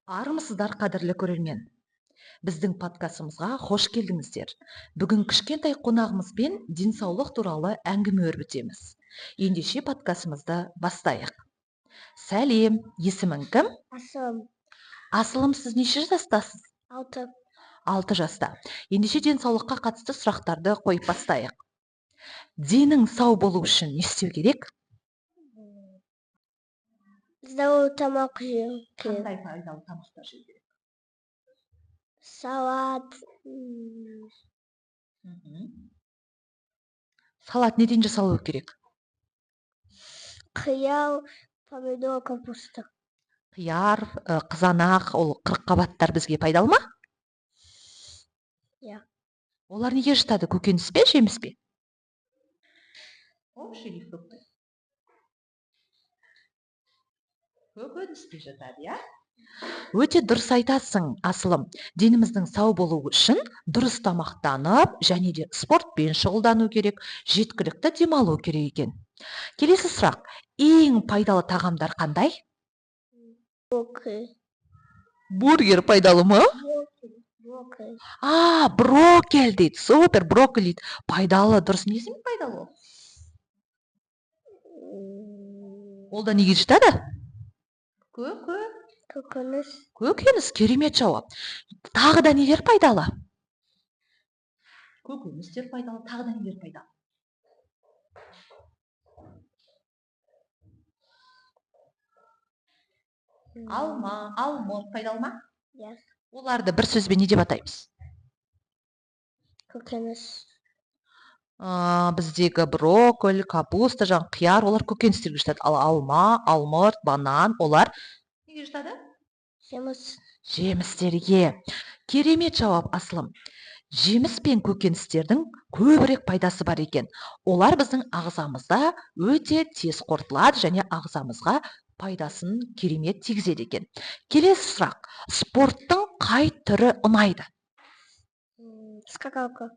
Армысыздар, қадірлі көрермен. Біздің подкастымызға қош келдіңіздер. Бүгін кішкентай қонағымызбен денсаулық туралы әңгіме өрбітеміз. Ендеше подкастымызды бастайық. Сәлем, есімің кім? Асылым. Асылым, сіз неше жастасыз? 6. 6 жаста. Ендеше денсаулыққа қатысты сұрақтарды қойып бастайық. Денің сау болу үшін не істеу керек? Здоровый тамақ жеу керек. Қандай пайдалы тамақтар жеу керек? Салат. Салат неден жасалуы керек? Қияр, помидор, капуста. Қияр, қызанақ, ол қырыққабаттар бізге пайдалы ма? Иә. Олар неге жатады? Көкөніс пе, жеміс пе? Көкөніспе жатады, иә? Өте дұрыс айтасың, Асылым. Деніміздің сау болуы үшін дұрыс тамақтанып, және де спортпен шұғылдану керек, жеткілікті демалу керек екен. Келесі сұрақ. Ең пайдалы тағамдар қандай? Брокколи. Бургер пайдалы ма? Брокколи. Брокколи дейді. Супер, брокколи дейді. Пайдалы, дұрыс. Несімен пайдалы ол? Ол да неге жатады? Көкөніс. Көкөніс, керемет жауап. Тағы да нелер пайдалы? Көкөністер пайдалы, тағы да нелер пайдалы? Алма, алмұрт пайдалы ма? Иә. Оларды бір сөзбен не деп атаймыз? Көкөніс. Біздегі брокколи, капуста, қияр, олар көкөністерге жатады. Ал алма, алмұрт, банан, олар неге жатады? Жеміс. Жемістерге. Керемет жауап, Асылым. Жеміс пен көкөністердің көбірек пайдасы бар екен. Олар біздің ағзамызда өте тез қорытылады және ағзамызға пайдасын керемет тигізеді екен. Келесі сұрақ. Спорттың қай түрі ұнайды? Скакалка.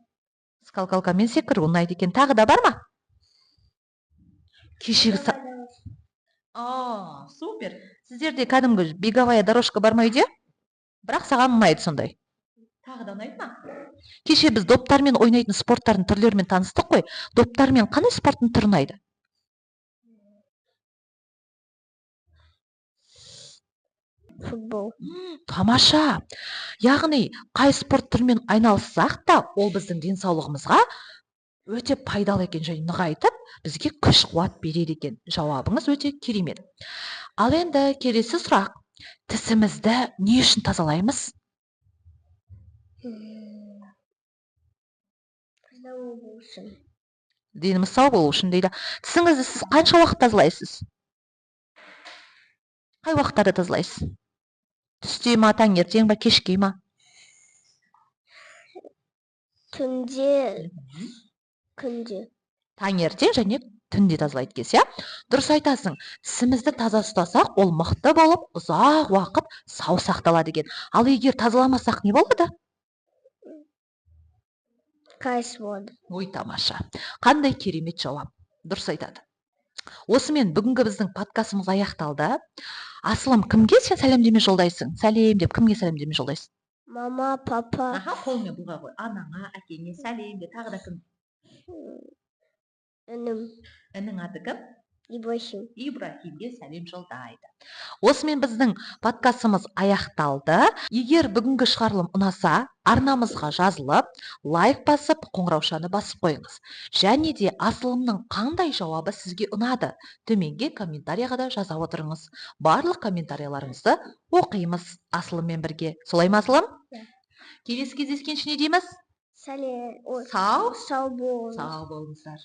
Скакалкамен секіру ұнайды екен. Тағы да бар ма? Кешегі супер. Сіздерде кәдімгі беговая дорожка бар ма үйде? Бірақ саған ұнайды сондай. Тағы да ұнайды ма? Кеше біз доптармен ойнайтын спорттардың түрлерімен таныстық қой. Доптармен қандай спорттың түрі ұнайды? Футбол. Тамаша. Яғни, қай спорт түрімен айналыссақ та, ол біздің денсаулығымызға өте пайдалы екен және нығайтып, бізге күш қуат береді екен. Жауабыңыз өте керемет. Ал енді келесі сұрақ. Тісімізді не үшін тазалаймыз? Деніміз сау болу үшін дейді. Тісіңізді сіз қанша уақыт тазалайсыз? Қай уақыттарда тазалайсыз? Түсте ма, таңертең ба, кешке ма? Күнде. Таңертең және түнде тазалайды екенсіз, иә? Дұрыс айтасың. Тісімізді таза ұстасақ, ол мықты болып, ұзақ уақыт сау сақталады екен. Ал егер тазаламасақ не болады? Қайыс болады. Ой, тамаша. Қандай керемет жауап. Дұрыс айтады. Осымен бүгінгі біздің подкастымыз аяқталды. Асылым, кімге сен сәлемдеме жолдайсың? Сәлем деп кімге сәлемдеме жолдайсың? Мама, папа. Қолмен бұлға қой. Анаңа, әкеңе сәлем де, тағы да кім? Інім. Інің аты кім? Ибрахим. Ибрахимге сәлем жолдайды. Осымен біздің подкастымыз аяқталды. Егер бүгінгі шығарылым ұнаса, арнамызға жазылып, лайк басып, қоңыраушаны басып қойыңыз. Және де Асылымның қандай жауабы сізге ұнады? Төменге комментарияға да жаза отырыңыз. Барлық комментарияларыңызды оқимыз Асылыммен бірге. Солай ма, Асылым? Келесі кездескенше не дейміз? Сәлем. Сау Сау болыңыз. Сау болыңыздар.